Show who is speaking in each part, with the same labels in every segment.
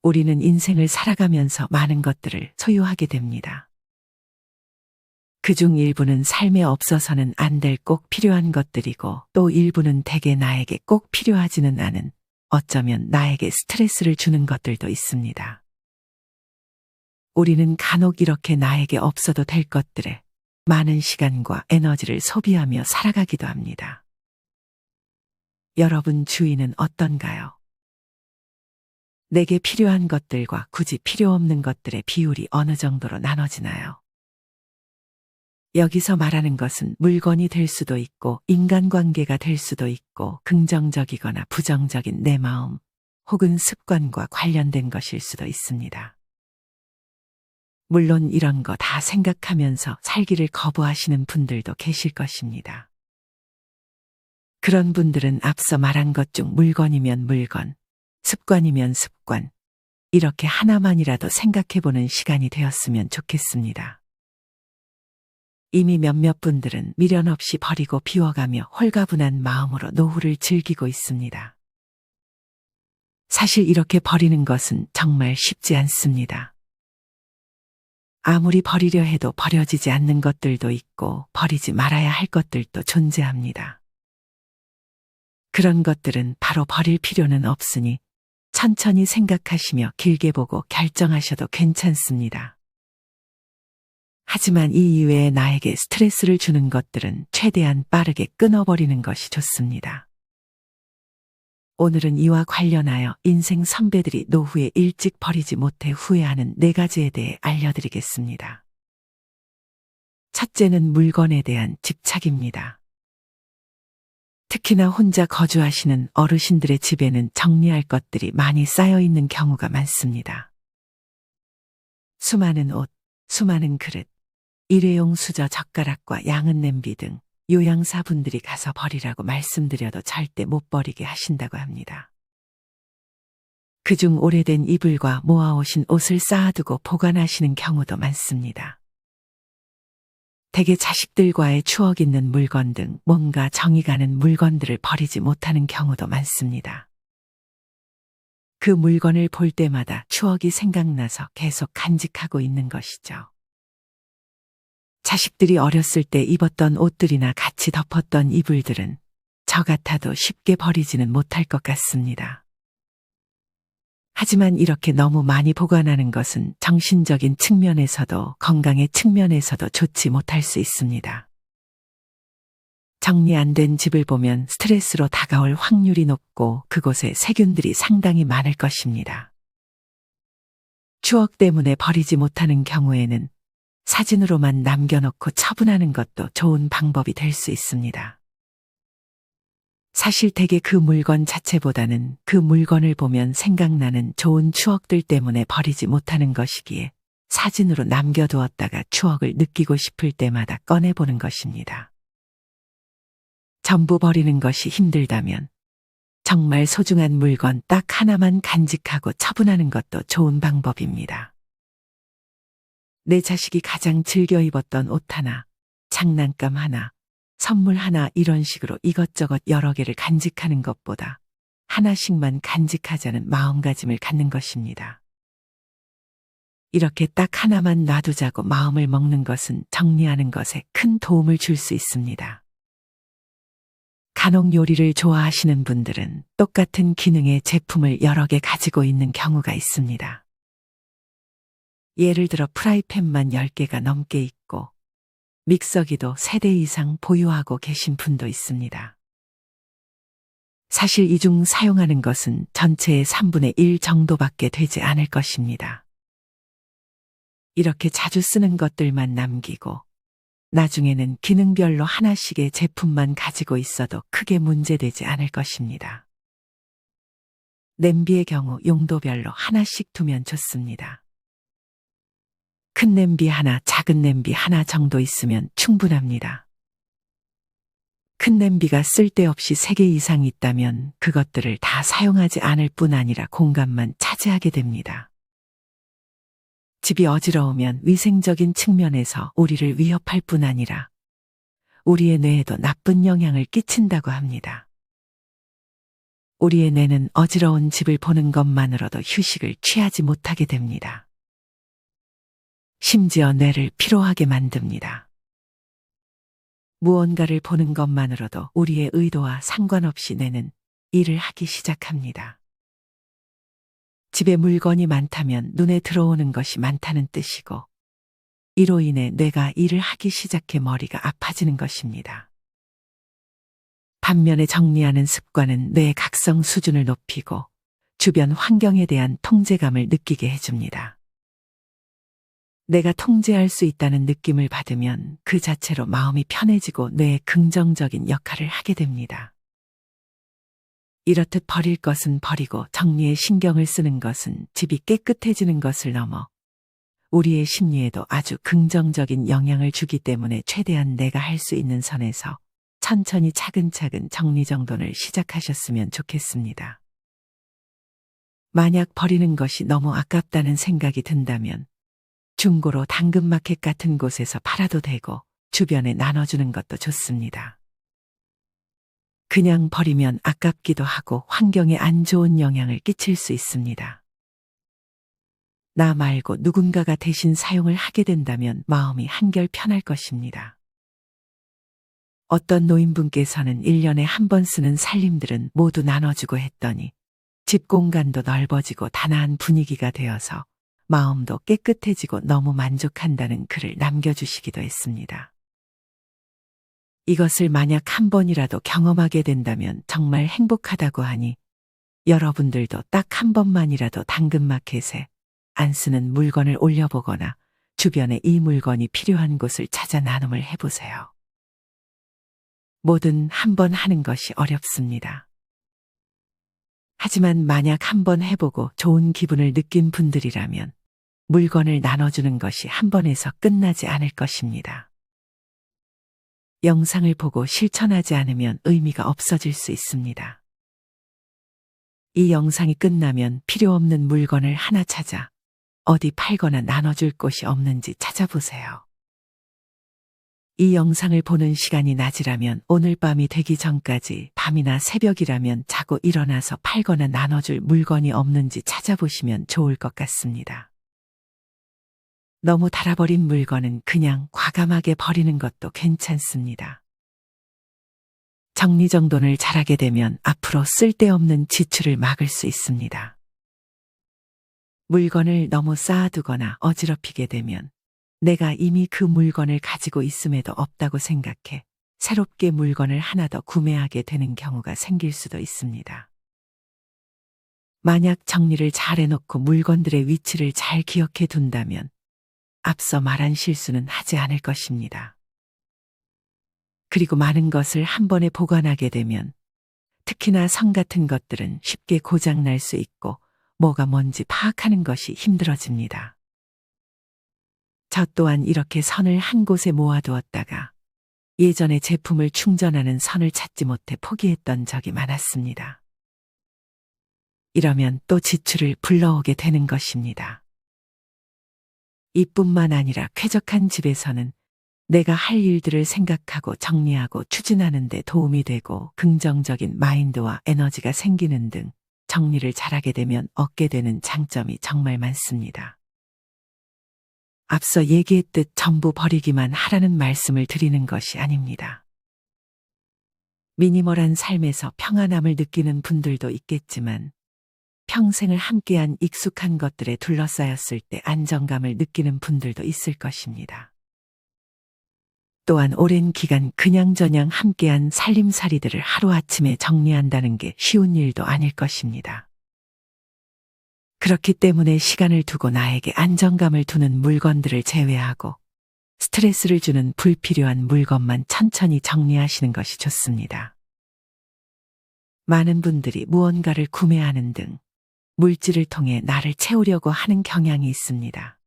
Speaker 1: 우리는 인생을 살아가면서 많은 것들을 소유하게 됩니다. 그중 일부는 삶에 없어서는 안 될 꼭 필요한 것들이고 또 일부는 대개 나에게 꼭 필요하지는 않은 어쩌면 나에게 스트레스를 주는 것들도 있습니다. 우리는 간혹 이렇게 나에게 없어도 될 것들에 많은 시간과 에너지를 소비하며 살아가기도 합니다. 여러분 주위는 어떤가요? 내게 필요한 것들과 굳이 필요 없는 것들의 비율이 어느 정도로 나눠지나요? 여기서 말하는 것은 물건이 될 수도 있고 인간관계가 될 수도 있고 긍정적이거나 부정적인 내 마음 혹은 습관과 관련된 것일 수도 있습니다. 물론 이런 거 다 생각하면서 살기를 거부하시는 분들도 계실 것입니다. 그런 분들은 앞서 말한 것 중 물건이면 물건, 습관이면 습관, 이렇게 하나만이라도 생각해보는 시간이 되었으면 좋겠습니다. 이미 몇몇 분들은 미련 없이 버리고 비워가며 홀가분한 마음으로 노후를 즐기고 있습니다. 사실 이렇게 버리는 것은 정말 쉽지 않습니다. 아무리 버리려 해도 버려지지 않는 것들도 있고 버리지 말아야 할 것들도 존재합니다. 그런 것들은 바로 버릴 필요는 없으니 천천히 생각하시며 길게 보고 결정하셔도 괜찮습니다. 하지만 이 이외에 나에게 스트레스를 주는 것들은 최대한 빠르게 끊어버리는 것이 좋습니다. 오늘은 이와 관련하여 인생 선배들이 노후에 일찍 버리지 못해 후회하는 4가지에 대해 알려드리겠습니다. 첫째는 물건에 대한 집착입니다. 특히나 혼자 거주하시는 어르신들의 집에는 정리할 것들이 많이 쌓여 있는 경우가 많습니다. 수많은 옷, 수많은 그릇, 일회용 수저 젓가락과 양은 냄비 등 요양사분들이 가서 버리라고 말씀드려도 절대 못 버리게 하신다고 합니다. 그중 오래된 이불과 모아오신 옷을 쌓아두고 보관하시는 경우도 많습니다. 대개 자식들과의 추억 있는 물건 등 뭔가 정이 가는 물건들을 버리지 못하는 경우도 많습니다. 그 물건을 볼 때마다 추억이 생각나서 계속 간직하고 있는 것이죠. 자식들이 어렸을 때 입었던 옷들이나 같이 덮었던 이불들은 저 같아도 쉽게 버리지는 못할 것 같습니다. 하지만 이렇게 너무 많이 보관하는 것은 정신적인 측면에서도 건강의 측면에서도 좋지 못할 수 있습니다. 정리 안 된 집을 보면 스트레스로 다가올 확률이 높고 그곳에 세균들이 상당히 많을 것입니다. 추억 때문에 버리지 못하는 경우에는 사진으로만 남겨놓고 처분하는 것도 좋은 방법이 될 수 있습니다. 사실 대개 그 물건 자체보다는 그 물건을 보면 생각나는 좋은 추억들 때문에 버리지 못하는 것이기에 사진으로 남겨두었다가 추억을 느끼고 싶을 때마다 꺼내보는 것입니다. 전부 버리는 것이 힘들다면 정말 소중한 물건 딱 하나만 간직하고 처분하는 것도 좋은 방법입니다. 내 자식이 가장 즐겨 입었던 옷 하나, 장난감 하나, 선물 하나 이런 식으로 이것저것 여러 개를 간직하는 것보다 하나씩만 간직하자는 마음가짐을 갖는 것입니다. 이렇게 딱 하나만 놔두자고 마음을 먹는 것은 정리하는 것에 큰 도움을 줄 수 있습니다. 간혹 요리를 좋아하시는 분들은 똑같은 기능의 제품을 여러 개 가지고 있는 경우가 있습니다. 예를 들어 프라이팬만 10개가 넘게 있고 믹서기도 3대 이상 보유하고 계신 분도 있습니다. 사실 이 중 사용하는 것은 전체의 3분의 1 정도밖에 되지 않을 것입니다. 이렇게 자주 쓰는 것들만 남기고 나중에는 기능별로 하나씩의 제품만 가지고 있어도 크게 문제되지 않을 것입니다. 냄비의 경우 용도별로 하나씩 두면 좋습니다. 큰 냄비 하나, 작은 냄비 하나 정도 있으면 충분합니다. 큰 냄비가 쓸데없이 3개 이상 있다면 그것들을 다 사용하지 않을 뿐 아니라 공간만 차지하게 됩니다. 집이 어지러우면 위생적인 측면에서 우리를 위협할 뿐 아니라 우리의 뇌에도 나쁜 영향을 끼친다고 합니다. 우리의 뇌는 어지러운 집을 보는 것만으로도 휴식을 취하지 못하게 됩니다. 심지어 뇌를 피로하게 만듭니다. 무언가를 보는 것만으로도 우리의 의도와 상관없이 뇌는 일을 하기 시작합니다. 집에 물건이 많다면 눈에 들어오는 것이 많다는 뜻이고, 이로 인해 뇌가 일을 하기 시작해 머리가 아파지는 것입니다. 반면에 정리하는 습관은 뇌의 각성 수준을 높이고 주변 환경에 대한 통제감을 느끼게 해줍니다. 내가 통제할 수 있다는 느낌을 받으면 그 자체로 마음이 편해지고 뇌의 긍정적인 역할을 하게 됩니다. 이렇듯 버릴 것은 버리고 정리에 신경을 쓰는 것은 집이 깨끗해지는 것을 넘어 우리의 심리에도 아주 긍정적인 영향을 주기 때문에 최대한 내가 할 수 있는 선에서 천천히 차근차근 정리정돈을 시작하셨으면 좋겠습니다. 만약 버리는 것이 너무 아깝다는 생각이 든다면 중고로 당근마켓 같은 곳에서 팔아도 되고 주변에 나눠주는 것도 좋습니다. 그냥 버리면 아깝기도 하고 환경에 안 좋은 영향을 끼칠 수 있습니다. 나 말고 누군가가 대신 사용을 하게 된다면 마음이 한결 편할 것입니다. 어떤 노인분께서는 1년에 한 번 쓰는 살림들은 모두 나눠주고 했더니 집 공간도 넓어지고 단아한 분위기가 되어서 마음도 깨끗해지고 너무 만족한다는 글을 남겨주시기도 했습니다. 이것을 만약 한 번이라도 경험하게 된다면 정말 행복하다고 하니 여러분들도 딱 한 번만이라도 당근마켓에 안 쓰는 물건을 올려보거나 주변에 이 물건이 필요한 곳을 찾아 나눔을 해보세요. 뭐든 한 번 하는 것이 어렵습니다. 하지만 만약 한 번 해보고 좋은 기분을 느낀 분들이라면 물건을 나눠주는 것이 한 번에서 끝나지 않을 것입니다. 영상을 보고 실천하지 않으면 의미가 없어질 수 있습니다. 이 영상이 끝나면 필요 없는 물건을 하나 찾아 어디 팔거나 나눠줄 곳이 없는지 찾아보세요. 이 영상을 보는 시간이 낮이라면 오늘 밤이 되기 전까지 밤이나 새벽이라면 자고 일어나서 팔거나 나눠줄 물건이 없는지 찾아보시면 좋을 것 같습니다. 너무 닳아버린 물건은 그냥 과감하게 버리는 것도 괜찮습니다. 정리정돈을 잘하게 되면 앞으로 쓸데없는 지출을 막을 수 있습니다. 물건을 너무 쌓아두거나 어지럽히게 되면 내가 이미 그 물건을 가지고 있음에도 없다고 생각해 새롭게 물건을 하나 더 구매하게 되는 경우가 생길 수도 있습니다. 만약 정리를 잘 해놓고 물건들의 위치를 잘 기억해 둔다면 앞서 말한 실수는 하지 않을 것입니다. 그리고 많은 것을 한 번에 보관하게 되면 특히나 성 같은 것들은 쉽게 고장날 수 있고 뭐가 뭔지 파악하는 것이 힘들어집니다. 저 또한 이렇게 선을 한 곳에 모아두었다가 예전에 제품을 충전하는 선을 찾지 못해 포기했던 적이 많았습니다. 이러면 또 지출을 불러오게 되는 것입니다. 이뿐만 아니라 쾌적한 집에서는 내가 할 일들을 생각하고 정리하고 추진하는 데 도움이 되고 긍정적인 마인드와 에너지가 생기는 등 정리를 잘하게 되면 얻게 되는 장점이 정말 많습니다. 앞서 얘기했듯 전부 버리기만 하라는 말씀을 드리는 것이 아닙니다. 미니멀한 삶에서 평안함을 느끼는 분들도 있겠지만 평생을 함께한 익숙한 것들에 둘러싸였을 때 안정감을 느끼는 분들도 있을 것입니다. 또한 오랜 기간 그냥저냥 함께한 살림살이들을 하루아침에 정리한다는 게 쉬운 일도 아닐 것입니다. 그렇기 때문에 시간을 두고 나에게 안정감을 두는 물건들을 제외하고 스트레스를 주는 불필요한 물건만 천천히 정리하시는 것이 좋습니다. 많은 분들이 무언가를 구매하는 등 물질을 통해 나를 채우려고 하는 경향이 있습니다.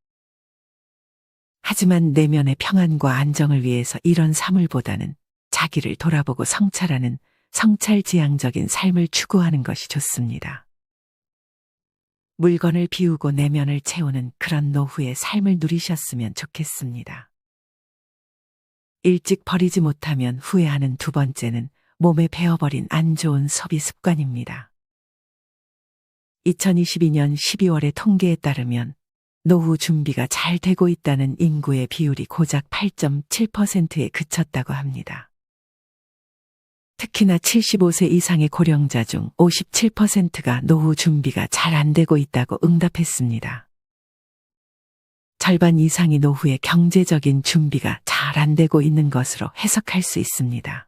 Speaker 1: 하지만 내면의 평안과 안정을 위해서 이런 사물보다는 자기를 돌아보고 성찰하는 성찰지향적인 삶을 추구하는 것이 좋습니다. 물건을 비우고 내면을 채우는 그런 노후의 삶을 누리셨으면 좋겠습니다. 일찍 버리지 못하면 후회하는 두 번째는 몸에 배어버린 안 좋은 소비 습관입니다. 2022년 12월의 통계에 따르면 노후 준비가 잘 되고 있다는 인구의 비율이 고작 8.7%에 그쳤다고 합니다. 특히나 75세 이상의 고령자 중 57%가 노후 준비가 잘 안 되고 있다고 응답했습니다. 절반 이상이 노후의 경제적인 준비가 잘 안 되고 있는 것으로 해석할 수 있습니다.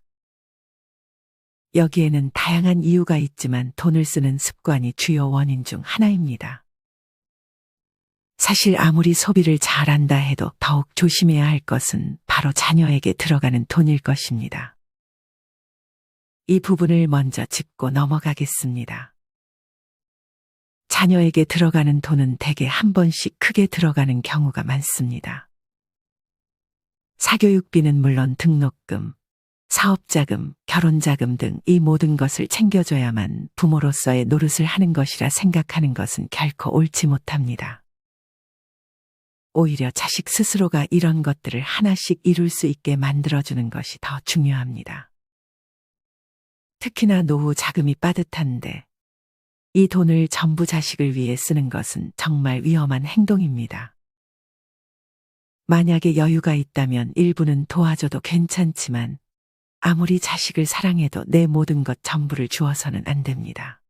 Speaker 1: 여기에는 다양한 이유가 있지만 돈을 쓰는 습관이 주요 원인 중 하나입니다. 사실 아무리 소비를 잘한다 해도 더욱 조심해야 할 것은 바로 자녀에게 들어가는 돈일 것입니다. 이 부분을 먼저 짚고 넘어가겠습니다. 자녀에게 들어가는 돈은 대개 한 번씩 크게 들어가는 경우가 많습니다. 사교육비는 물론 등록금, 사업자금, 결혼자금 등 이 모든 것을 챙겨줘야만 부모로서의 노릇을 하는 것이라 생각하는 것은 결코 옳지 못합니다. 오히려 자식 스스로가 이런 것들을 하나씩 이룰 수 있게 만들어주는 것이 더 중요합니다. 특히나 노후 자금이 빠듯한데 이 돈을 전부 자식을 위해 쓰는 것은 정말 위험한 행동입니다. 만약에 여유가 있다면 일부는 도와줘도 괜찮지만 아무리 자식을 사랑해도 내 모든 것 전부를 주어서는 안 됩니다.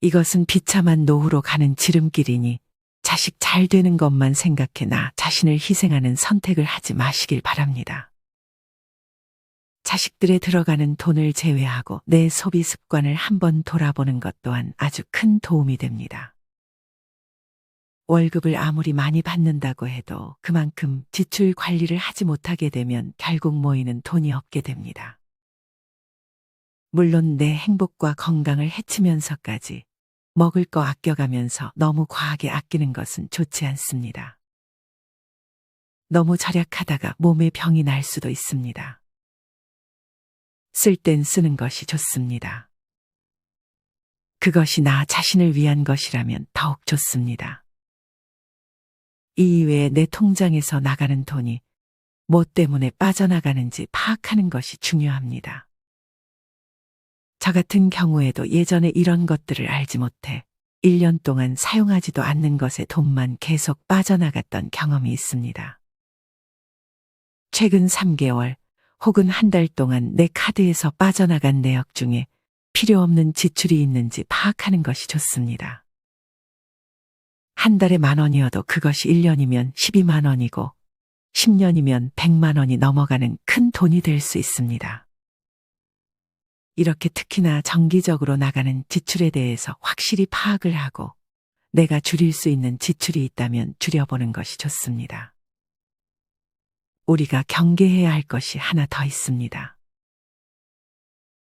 Speaker 1: 이것은 비참한 노후로 가는 지름길이니 자식 잘 되는 것만 생각해 나 자신을 희생하는 선택을 하지 마시길 바랍니다. 자식들에 들어가는 돈을 제외하고 내 소비 습관을 한번 돌아보는 것 또한 아주 큰 도움이 됩니다. 월급을 아무리 많이 받는다고 해도 그만큼 지출 관리를 하지 못하게 되면 결국 모이는 돈이 없게 됩니다. 물론 내 행복과 건강을 해치면서까지 먹을 거 아껴가면서 너무 과하게 아끼는 것은 좋지 않습니다. 너무 절약하다가 몸에 병이 날 수도 있습니다. 쓸 땐 쓰는 것이 좋습니다. 그것이 나 자신을 위한 것이라면 더욱 좋습니다. 이 이외에 내 통장에서 나가는 돈이 뭐 때문에 빠져나가는지 파악하는 것이 중요합니다. 저 같은 경우에도 예전에 이런 것들을 알지 못해 1년 동안 사용하지도 않는 것에 돈만 계속 빠져나갔던 경험이 있습니다. 최근 3개월 혹은 한 달 동안 내 카드에서 빠져나간 내역 중에 필요 없는 지출이 있는지 파악하는 것이 좋습니다. 한 달에 10,000원이어도 그것이 1년이면 12만 원이고 10년이면 100만 원이 넘어가는 큰 돈이 될 수 있습니다. 이렇게 특히나 정기적으로 나가는 지출에 대해서 확실히 파악을 하고 내가 줄일 수 있는 지출이 있다면 줄여보는 것이 좋습니다. 우리가 경계해야 할 것이 하나 더 있습니다.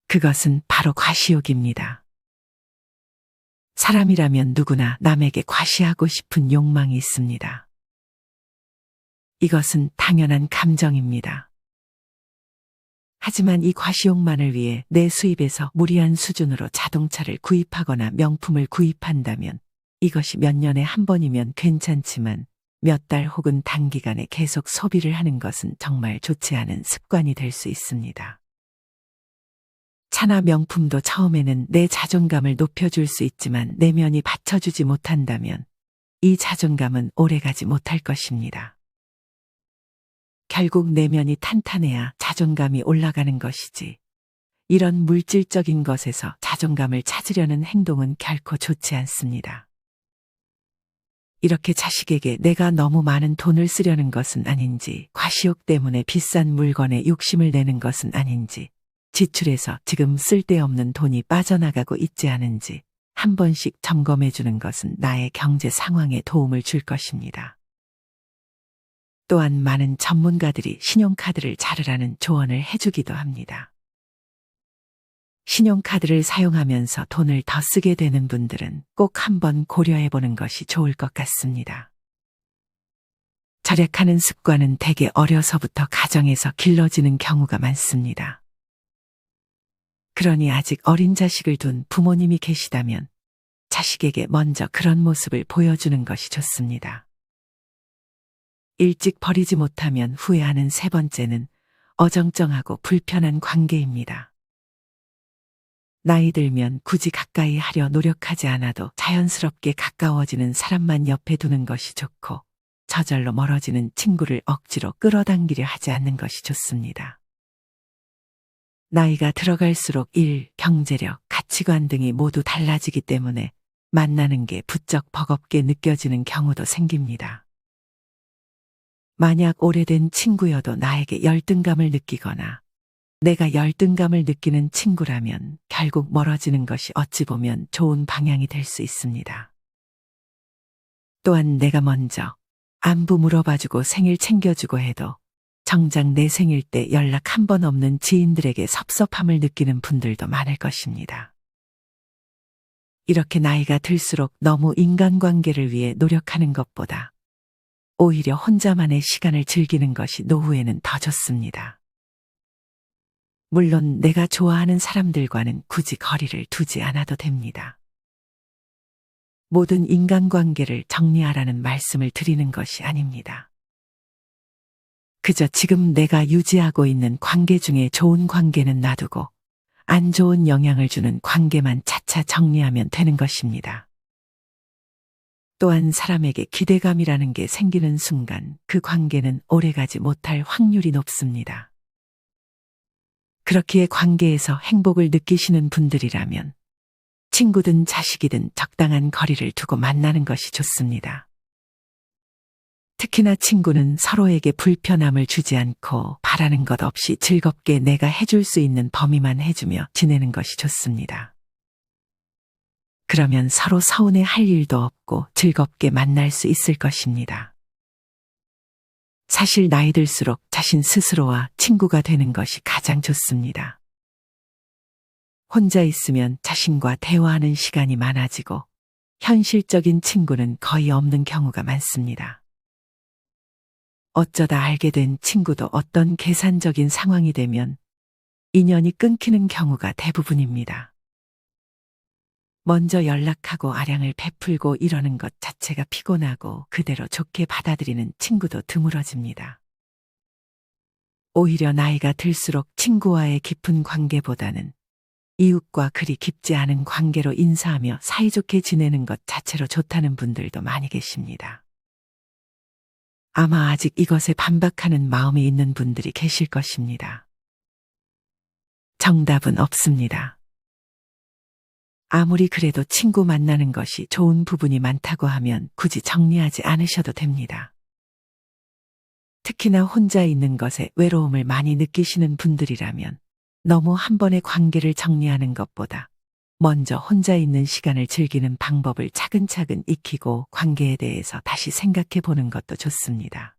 Speaker 1: 그것은 바로 과시욕입니다. 사람이라면 누구나 남에게 과시하고 싶은 욕망이 있습니다. 이것은 당연한 감정입니다. 하지만 이 과시욕만을 위해 내 수입에서 무리한 수준으로 자동차를 구입하거나 명품을 구입한다면 이것이 몇 년에 한 번이면 괜찮지만 몇 달 혹은 단기간에 계속 소비를 하는 것은 정말 좋지 않은 습관이 될 수 있습니다. 차나 명품도 처음에는 내 자존감을 높여줄 수 있지만 내면이 받쳐주지 못한다면 이 자존감은 오래가지 못할 것입니다. 결국 내면이 탄탄해야 자존감이 올라가는 것이지 이런 물질적인 것에서 자존감을 찾으려는 행동은 결코 좋지 않습니다. 이렇게 자식에게 내가 너무 많은 돈을 쓰려는 것은 아닌지, 과시욕 때문에 비싼 물건에 욕심을 내는 것은 아닌지, 지출에서 지금 쓸데없는 돈이 빠져나가고 있지 않은지 한 번씩 점검해 주는 것은 나의 경제 상황에 도움을 줄 것입니다. 또한 많은 전문가들이 신용카드를 자르라는 조언을 해주기도 합니다. 신용카드를 사용하면서 돈을 더 쓰게 되는 분들은 꼭 한번 고려해 보는 것이 좋을 것 같습니다. 절약하는 습관은 대개 어려서부터 가정에서 길러지는 경우가 많습니다. 그러니 아직 어린 자식을 둔 부모님이 계시다면 자식에게 먼저 그런 모습을 보여주는 것이 좋습니다. 일찍 버리지 못하면 후회하는 세 번째는 어정쩡하고 불편한 관계입니다. 나이 들면 굳이 가까이 하려 노력하지 않아도 자연스럽게 가까워지는 사람만 옆에 두는 것이 좋고, 저절로 멀어지는 친구를 억지로 끌어당기려 하지 않는 것이 좋습니다. 나이가 들어갈수록 일, 경제력, 가치관 등이 모두 달라지기 때문에 만나는 게 부쩍 버겁게 느껴지는 경우도 생깁니다. 만약 오래된 친구여도 나에게 열등감을 느끼거나 내가 열등감을 느끼는 친구라면 결국 멀어지는 것이 어찌 보면 좋은 방향이 될 수 있습니다. 또한 내가 먼저 안부 물어봐주고 생일 챙겨주고 해도 정작 내 생일 때 연락 한 번 없는 지인들에게 섭섭함을 느끼는 분들도 많을 것입니다. 이렇게 나이가 들수록 너무 인간관계를 위해 노력하는 것보다 오히려 혼자만의 시간을 즐기는 것이 노후에는 더 좋습니다. 물론 내가 좋아하는 사람들과는 굳이 거리를 두지 않아도 됩니다. 모든 인간관계를 정리하라는 말씀을 드리는 것이 아닙니다. 그저 지금 내가 유지하고 있는 관계 중에 좋은 관계는 놔두고 안 좋은 영향을 주는 관계만 차차 정리하면 되는 것입니다. 또한 사람에게 기대감이라는 게 생기는 순간 그 관계는 오래가지 못할 확률이 높습니다. 그렇기에 관계에서 행복을 느끼시는 분들이라면 친구든 자식이든 적당한 거리를 두고 만나는 것이 좋습니다. 특히나 친구는 서로에게 불편함을 주지 않고 바라는 것 없이 즐겁게 내가 해줄 수 있는 범위만 해주며 지내는 것이 좋습니다. 그러면 서로 서운해 할 일도 없고 즐겁게 만날 수 있을 것입니다. 사실 나이 들수록 자신 스스로와 친구가 되는 것이 가장 좋습니다. 혼자 있으면 자신과 대화하는 시간이 많아지고 현실적인 친구는 거의 없는 경우가 많습니다. 어쩌다 알게 된 친구도 어떤 계산적인 상황이 되면 인연이 끊기는 경우가 대부분입니다. 먼저 연락하고 아량을 베풀고 이러는 것 자체가 피곤하고 그대로 좋게 받아들이는 친구도 드물어집니다. 오히려 나이가 들수록 친구와의 깊은 관계보다는 이웃과 그리 깊지 않은 관계로 인사하며 사이좋게 지내는 것 자체로 좋다는 분들도 많이 계십니다. 아마 아직 이것에 반박하는 마음이 있는 분들이 계실 것입니다. 정답은 없습니다. 아무리 그래도 친구 만나는 것이 좋은 부분이 많다고 하면 굳이 정리하지 않으셔도 됩니다. 특히나 혼자 있는 것에 외로움을 많이 느끼시는 분들이라면 너무 한 번의 관계를 정리하는 것보다 먼저 혼자 있는 시간을 즐기는 방법을 차근차근 익히고 관계에 대해서 다시 생각해 보는 것도 좋습니다.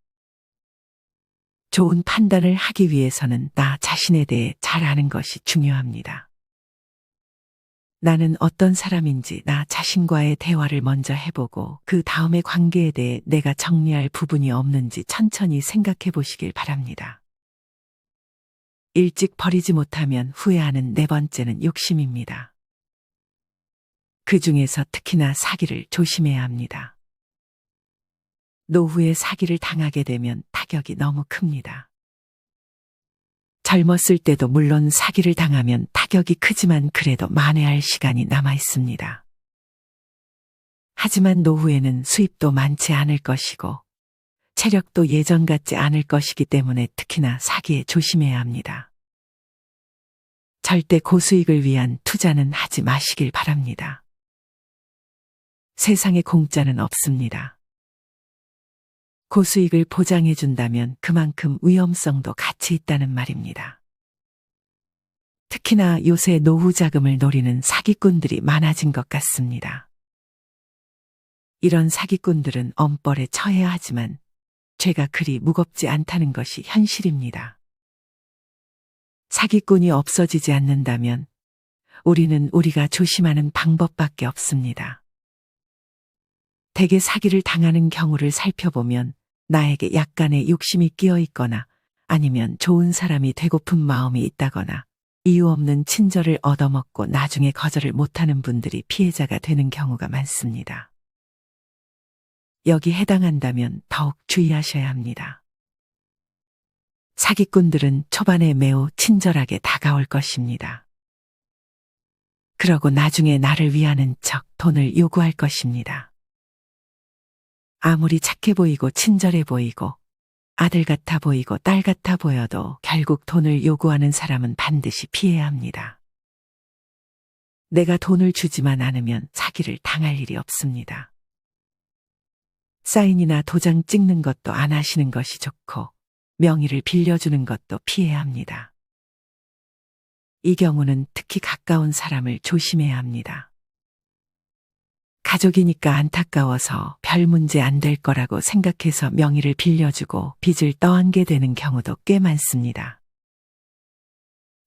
Speaker 1: 좋은 판단을 하기 위해서는 나 자신에 대해 잘 아는 것이 중요합니다. 나는 어떤 사람인지 나 자신과의 대화를 먼저 해보고 그 다음에 관계에 대해 내가 정리할 부분이 없는지 천천히 생각해 보시길 바랍니다. 일찍 버리지 못하면 후회하는 네 번째는 욕심입니다. 그 중에서 특히나 사기를 조심해야 합니다. 노후에 사기를 당하게 되면 타격이 너무 큽니다. 젊었을 때도 물론 사기를 당하면 타격이 크지만 그래도 만회할 시간이 남아 있습니다. 하지만 노후에는 수입도 많지 않을 것이고 체력도 예전 같지 않을 것이기 때문에 특히나 사기에 조심해야 합니다. 절대 고수익을 위한 투자는 하지 마시길 바랍니다. 세상에 공짜는 없습니다. 고수익을 보장해 준다면 그만큼 위험성도 같이 있다는 말입니다. 특히나 요새 노후 자금을 노리는 사기꾼들이 많아진 것 같습니다. 이런 사기꾼들은 엄벌에 처해야 하지만 죄가 그리 무겁지 않다는 것이 현실입니다. 사기꾼이 없어지지 않는다면 우리는 우리가 조심하는 방법밖에 없습니다. 대개 사기를 당하는 경우를 살펴보면 나에게 약간의 욕심이 끼어 있거나 아니면 좋은 사람이 되고픈 마음이 있다거나 이유 없는 친절을 얻어먹고 나중에 거절을 못하는 분들이 피해자가 되는 경우가 많습니다. 여기 해당한다면 더욱 주의하셔야 합니다. 사기꾼들은 초반에 매우 친절하게 다가올 것입니다. 그러고 나중에 나를 위하는 척 돈을 요구할 것입니다. 아무리 착해 보이고 친절해 보이고 아들 같아 보이고 딸 같아 보여도 결국 돈을 요구하는 사람은 반드시 피해야 합니다. 내가 돈을 주지만 않으면 사기를 당할 일이 없습니다. 사인이나 도장 찍는 것도 안 하시는 것이 좋고 명의를 빌려주는 것도 피해야 합니다. 이 경우는 특히 가까운 사람을 조심해야 합니다. 가족이니까 안타까워서 별 문제 안 될 거라고 생각해서 명의를 빌려주고 빚을 떠안게 되는 경우도 꽤 많습니다.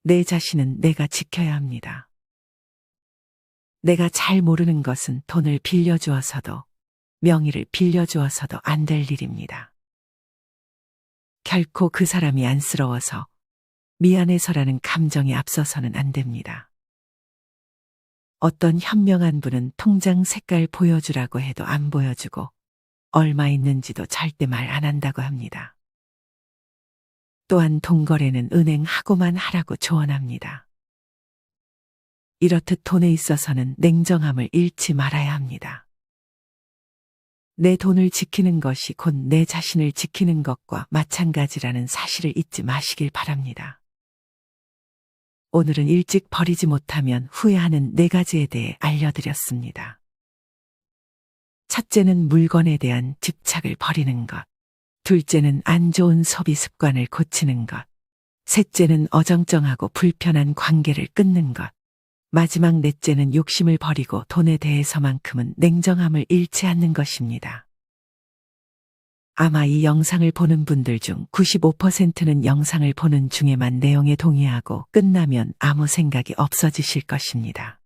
Speaker 1: 내 자신은 내가 지켜야 합니다. 내가 잘 모르는 것은 돈을 빌려주어서도 명의를 빌려주어서도 안 될 일입니다. 결코 그 사람이 안쓰러워서 미안해서라는 감정이 앞서서는 안 됩니다. 어떤 현명한 분은 통장 색깔 보여주라고 해도 안 보여주고 얼마 있는지도 절대 말 안 한다고 합니다. 또한 돈거래는 은행하고만 하라고 조언합니다. 이렇듯 돈에 있어서는 냉정함을 잃지 말아야 합니다. 내 돈을 지키는 것이 곧 내 자신을 지키는 것과 마찬가지라는 사실을 잊지 마시길 바랍니다. 오늘은 일찍 버리지 못하면 후회하는 4가지에 대해 알려드렸습니다. 첫째는 물건에 대한 집착을 버리는 것. 둘째는 안 좋은 소비 습관을 고치는 것. 셋째는 어정쩡하고 불편한 관계를 끊는 것. 마지막 넷째는 욕심을 버리고 돈에 대해서만큼은 냉정함을 잃지 않는 것입니다. 아마 이 영상을 보는 분들 중 95%는 영상을 보는 중에만 내용에 동의하고 끝나면 아무 생각이 없어지실 것입니다.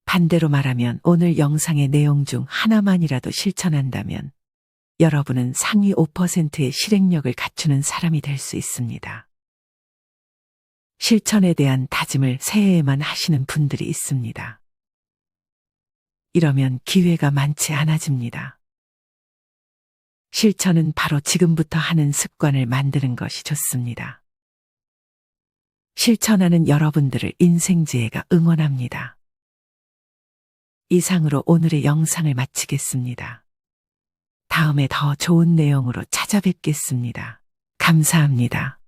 Speaker 1: 반대로 말하면 오늘 영상의 내용 중 하나만이라도 실천한다면 여러분은 상위 5%의 실행력을 갖추는 사람이 될 수 있습니다. 실천에 대한 다짐을 새해에만 하시는 분들이 있습니다. 이러면 기회가 많지 않아집니다. 실천은 바로 지금부터 하는 습관을 만드는 것이 좋습니다. 실천하는 여러분들을 인생지혜가 응원합니다. 이상으로 오늘의 영상을 마치겠습니다. 다음에 더 좋은 내용으로 찾아뵙겠습니다. 감사합니다.